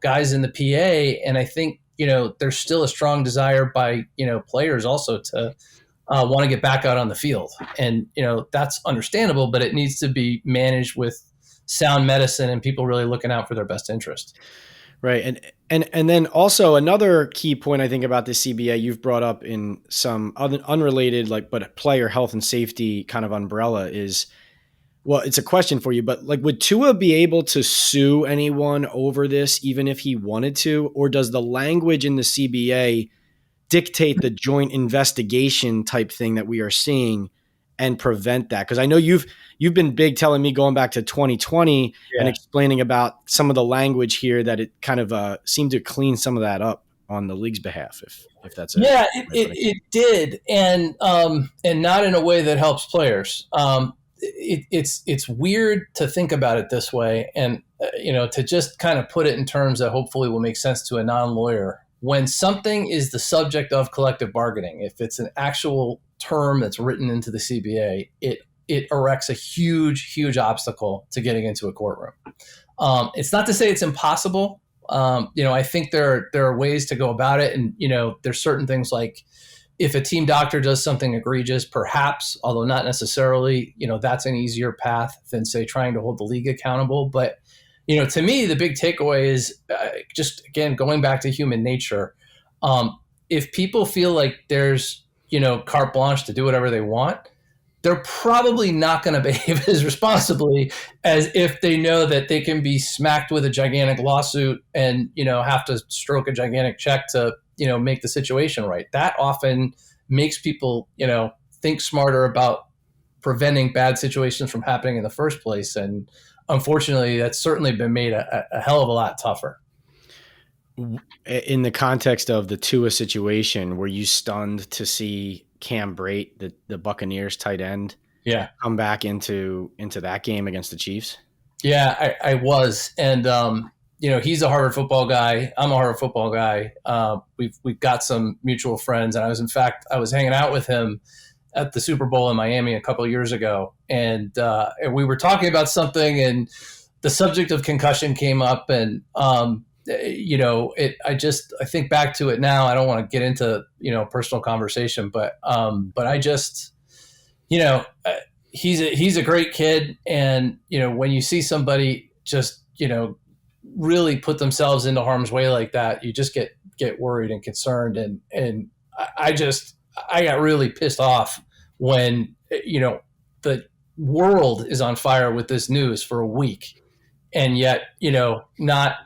guys in the PA. And I think, there's still a strong desire by, players also to want to get back out on the field. And, that's understandable, but it needs to be managed with sound medicine and people really looking out for their best interest. Right. And then also another key point I think about the CBA you've brought up in some other unrelated, but player health and safety kind of umbrella is, well, it's a question for you, but would Tua be able to sue anyone over this, even if he wanted to, or does the language in the CBA dictate the joint investigation type thing that we are seeing and prevent that? Because I know you've been big telling me going back to 2020 and explaining about some of the language here that it kind of seemed to clean some of that up on the league's behalf, if that's it. Yeah, it did, and not in a way that helps players. It's weird to think about it this way, and to just kind of put it in terms that hopefully will make sense to a non-lawyer. When something is the subject of collective bargaining, if it's an actual term that's written into the CBA, it erects a huge obstacle to getting into a courtroom. It's not to say it's impossible. I think there are ways to go about it, and there's certain things like if a team doctor does something egregious, perhaps, although not necessarily, that's an easier path than, say, trying to hold the league accountable. But, to me, the big takeaway is just, again, going back to human nature. If people feel like there's, carte blanche to do whatever they want, they're probably not going to behave as responsibly as if they know that they can be smacked with a gigantic lawsuit and, have to stroke a gigantic check to, make the situation right. That often makes people, think smarter about preventing bad situations from happening in the first place. And unfortunately, that's certainly been made a hell of a lot tougher. In the context of the Tua situation, were you stunned to see Cam Brate, the Buccaneers tight end, come back into that game against the Chiefs? Yeah, I was. And, he's a Harvard football guy. I'm a Harvard football guy. We've got some mutual friends. And I was hanging out with him at the Super Bowl in Miami a couple of years ago. And we were talking about something and the subject of concussion came up. And, I think back to it now. I don't want to get into, personal conversation, but I just, he's a great kid. And, when you see somebody just, really put themselves into harm's way like that, you just get worried and concerned. And I got really pissed off when, the world is on fire with this news for a week. And yet, not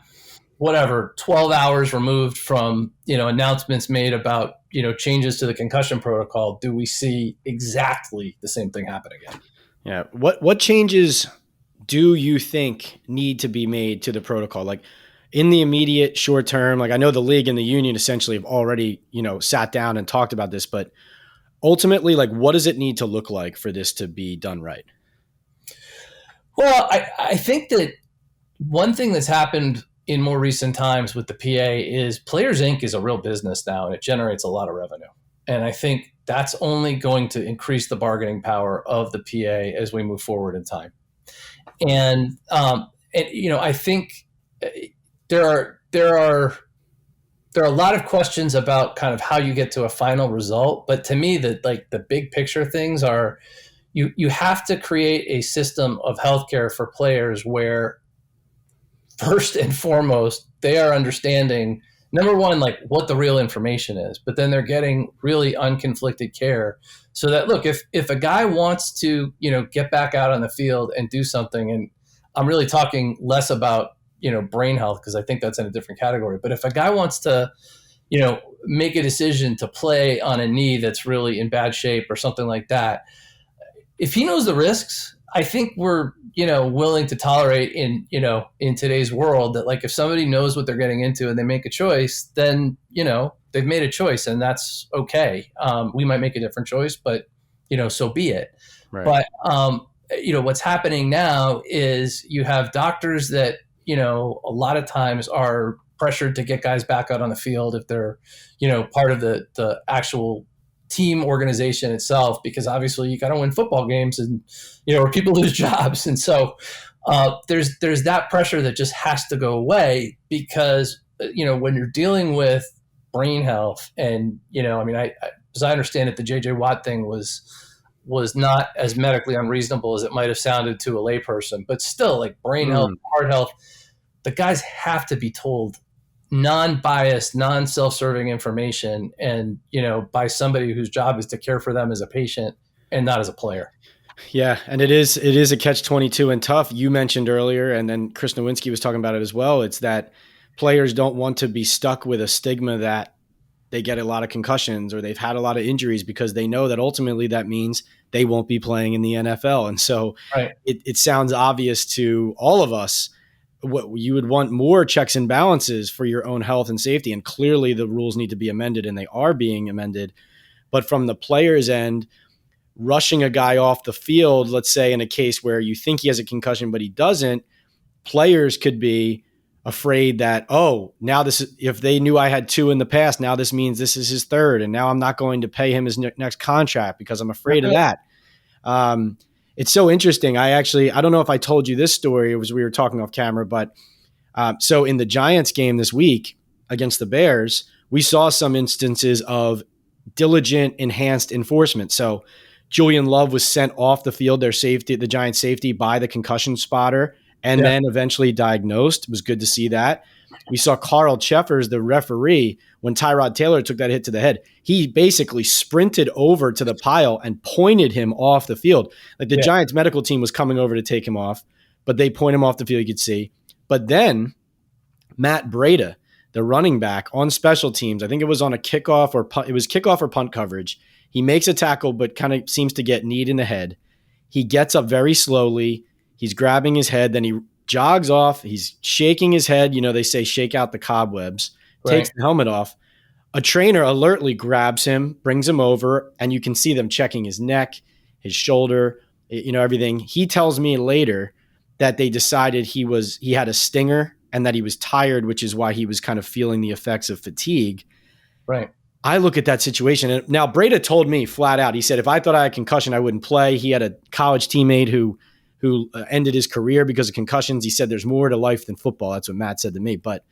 12 hours removed from, announcements made about, changes to the concussion protocol, do we see exactly the same thing happen again? Yeah. What changes do you think need to be made to the protocol? Like in the immediate short term, I know the league and the union essentially have already, sat down and talked about this, but ultimately, what does it need to look like for this to be done right? Well, I think that one thing that's happened in more recent times with the PA is Players Inc. is a real business now, and it generates a lot of revenue. And I think that's only going to increase the bargaining power of the PA as we move forward in time. And I think there are a lot of questions about kind of how you get to a final result. But to me, the big picture things are you have to create a system of healthcare for players where first and foremost, they are understanding, number one, like what the real information is, but then they're getting really unconflicted care so that, look, if a guy wants to, get back out on the field and do something, and I'm really talking less about, brain health, because I think that's in a different category. But if a guy wants to, make a decision to play on a knee that's really in bad shape or something like that, if he knows the risks, I think we're, willing to tolerate in today's world that, like, if somebody knows what they're getting into and they make a choice, then, they've made a choice, and that's okay. We might make a different choice, but, so be it. Right. But, what's happening now is you have doctors that, a lot of times are pressured to get guys back out on the field if they're, part of the actual team organization itself, because obviously you got to win football games, and or people lose jobs, and so there's that pressure that just has to go away, because when you're dealing with brain health, and I as I understand it, the JJ Watt thing was not as medically unreasonable as it might have sounded to a layperson, but still, like, brain health, heart health, the guys have to be told non-biased, non-self-serving information, and by somebody whose job is to care for them as a patient and not as a player. Yeah, and it is a catch-22 and tough. You mentioned earlier, and then Chris Nowinski was talking about it as well. It's that players don't want to be stuck with a stigma that they get a lot of concussions or they've had a lot of injuries, because they know that ultimately that means they won't be playing in the NFL. And so it sounds obvious to all of us what you would want more checks and balances for your own health and safety. And clearly the rules need to be amended, and they are being amended. But from the player's end, rushing a guy off the field, let's say in a case where you think he has a concussion, but he doesn't, players could be afraid that, now this is, if they knew I had 2 in the past, now this means this is his 3rd. And now I'm not going to pay him his next contract because I'm afraid of that. It's so interesting. I don't know if I told you this story. It was, we were talking off camera, but so in the Giants game this week against the Bears, we saw some instances of diligent, enhanced enforcement. So Julian Love was sent off the field, the Giants safety, by the concussion spotter, and then eventually diagnosed. It was good to see that. We saw Carl Cheffers, the referee, when Tyrod Taylor took that hit to the head, he basically sprinted over to the pile and pointed him off the field. Like the Giants medical team was coming over to take him off, but they point him off the field, you could see. But then Matt Breida, the running back on special teams, I think it was on a kickoff or punt, it was kickoff or punt coverage. He makes a tackle, but kind of seems to get kneed in the head. He gets up very slowly. He's grabbing his head. Then he jogs off. He's shaking his head. They say shake out the cobwebs, takes the helmet off. A trainer alertly grabs him, brings him over, and you can see them checking his neck, his shoulder, everything. He tells me later that they decided he had a stinger and that he was tired, which is why he was kind of feeling the effects of fatigue. Right. I look at that situation, and now Breida told me flat out, he said, if I thought I had concussion, I wouldn't play. He had a college teammate who ended his career because of concussions. He said there's more to life than football. That's what Matt said to me. But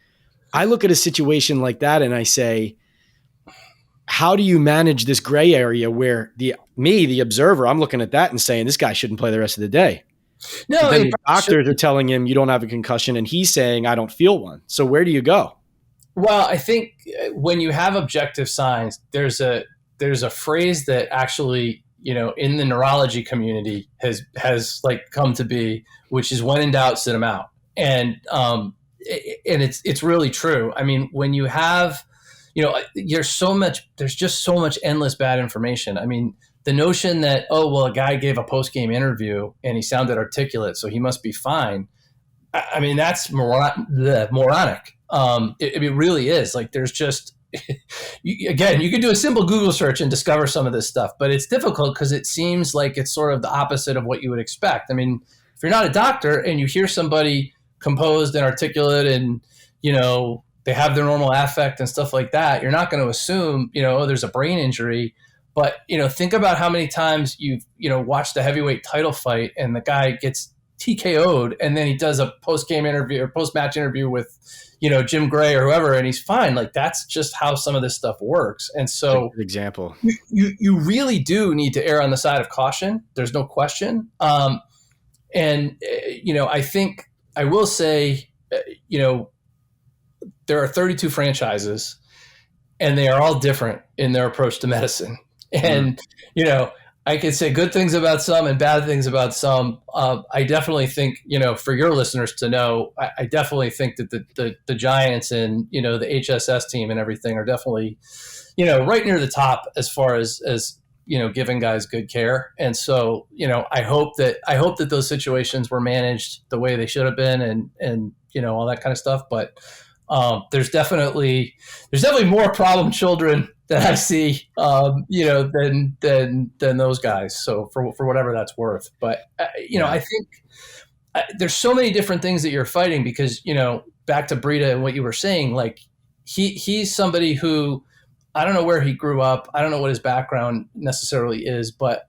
I look at a situation like that and I say, how do you manage this gray area where the observer, I'm looking at that and saying this guy shouldn't play the rest of the day. No, the doctors are telling him you don't have a concussion, and he's saying I don't feel one. So where do you go? Well, I think when you have objective signs, there's a phrase that actually, in the neurology community has like come to be, which is when in doubt, sit them out. And it's really true. I mean, when you have, there's just so much endless bad information. I mean, the notion that, a guy gave a post-game interview and he sounded articulate, so he must be fine. I mean, that's moronic. It really is. Like, there's just, you can do a simple Google search and discover some of this stuff, but it's difficult because it seems like it's sort of the opposite of what you would expect. I mean, if you're not a doctor and you hear somebody composed and articulate and, they have their normal affect and stuff like that, you're not going to assume, there's a brain injury. But, think about how many times you've, watched a heavyweight title fight and the guy gets TKO'd and then he does a post-game interview or post-match interview with, Jim Gray or whoever, and he's fine. Like, that's just how some of this stuff works. And so good example, you really do need to err on the side of caution. There's no question. I think I will say, there are 32 franchises, and they are all different in their approach to medicine. And, I could say good things about some and bad things about some. I definitely think, for your listeners to know, I definitely think that the Giants and, the HSS team and everything are definitely, right near the top as far as giving guys good care. And so, I hope that those situations were managed the way they should have been and all that kind of stuff. But there's definitely more problem children that I see, than those guys. So for whatever that's worth, but I think there's so many different things that you're fighting because, back to Breida and what you were saying, like he's somebody who I don't know where he grew up. I don't know what his background necessarily is, but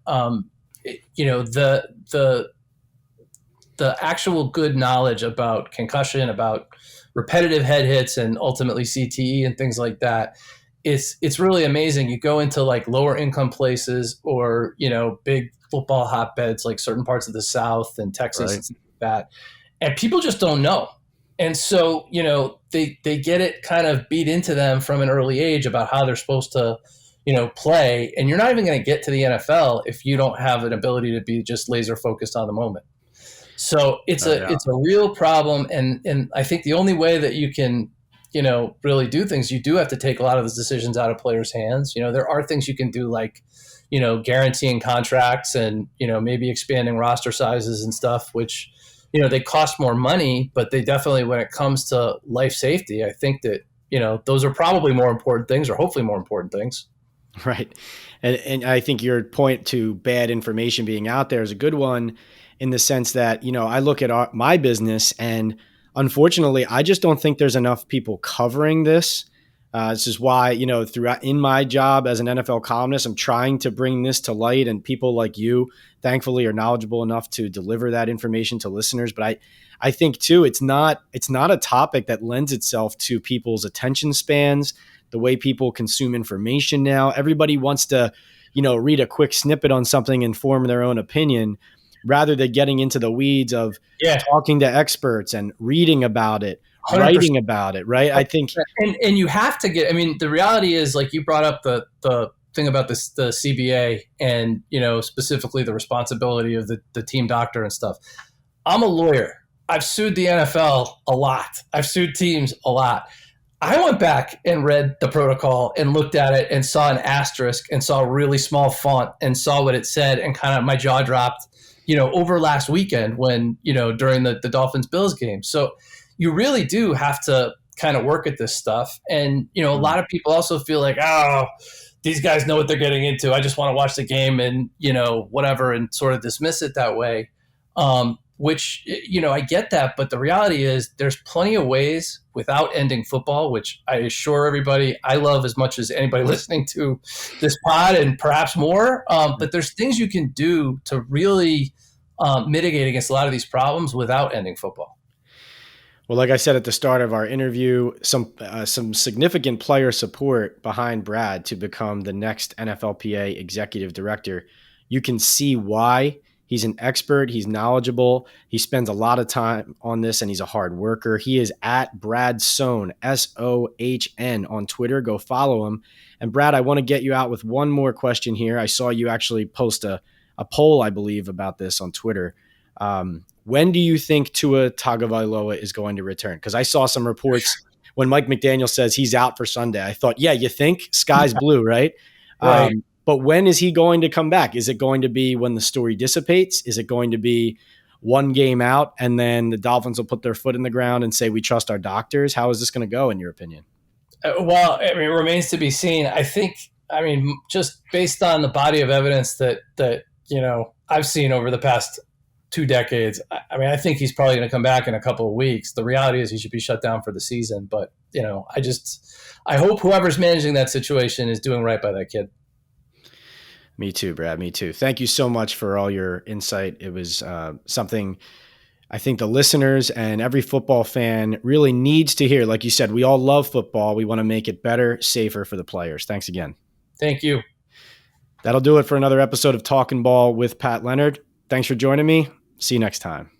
the actual good knowledge about concussion, about repetitive head hits and ultimately CTE and things like that. It's really amazing. You go into like lower income places or, big football hotbeds, like certain parts of the South and Texas and stuff like that. And people just don't know. And so, they get it kind of beat into them from an early age about how they're supposed to, play. And you're not even going to get to the NFL if you don't have an ability to be just laser focused on the moment. So it's a real problem. And I think the only way that you can, really do things, you do have to take a lot of those decisions out of players' hands. There are things you can do like, guaranteeing contracts and, maybe expanding roster sizes and stuff, which, they cost more money, but they definitely, when it comes to life safety, I think that, those are probably more important things or hopefully more important things. Right. And I think your point to bad information being out there is a good one in the sense that, I look at my business and unfortunately, I just don't think there's enough people covering this. This is why, throughout in my job as an NFL columnist, I'm trying to bring this to light, and people like you, thankfully, are knowledgeable enough to deliver that information to listeners. But I think too, it's not a topic that lends itself to people's attention spans, the way people consume information now. Everybody wants to, read a quick snippet on something and form their own opinion, rather than getting into the weeds of talking to experts and reading about it, 100%. Writing about it, right? I think, and you have to get. I mean, the reality is, like you brought up the thing about the CBA and specifically the responsibility of the team doctor and stuff. I'm a lawyer. I've sued the NFL a lot. I've sued teams a lot. I went back and read the protocol and looked at it and saw an asterisk and saw a really small font and saw what it said and kind of my jaw dropped. Over last weekend when, during the Dolphins Bills game. So you really do have to kind of work at this stuff. And, a lot of people also feel like, oh, these guys know what they're getting into. I just want to watch the game and, whatever, and sort of dismiss it that way. Which, I get that. But the reality is there's plenty of ways without ending football, which I assure everybody I love as much as anybody listening to this pod and perhaps more. But there's things you can do to really mitigate against a lot of these problems without ending football. Well, like I said at the start of our interview, some significant player support behind Brad to become the next NFLPA executive director. You can see why. He's an expert. He's knowledgeable. He spends a lot of time on this, and he's a hard worker. He is at Brad Sohn, Sohn on Twitter. Go follow him. And Brad, I want to get you out with one more question here. I saw you actually post a poll, I believe, about this on Twitter. When do you think Tua Tagovailoa is going to return? Because I saw some reports when Mike McDaniel says he's out for Sunday. I thought, yeah, you think? Sky's blue, right? Right. But when is he going to come back? Is it going to be when the story dissipates? Is it going to be one game out and then the Dolphins will put their foot in the ground and say, we trust our doctors? How is this going to go, in your opinion? Well, it remains to be seen. I think, just based on the body of evidence that I've seen over the past 2 decades, I think he's probably going to come back in a couple of weeks. The reality is he should be shut down for the season. But, I hope whoever's managing that situation is doing right by that kid. Me too, Brad. Me too. Thank you so much for all your insight. It was something I think the listeners and every football fan really needs to hear. Like you said, we all love football. We want to make it better, safer for the players. Thanks again. Thank you. That'll do it for another episode of Talkin Ball with Pat Leonard. Thanks for joining me. See you next time.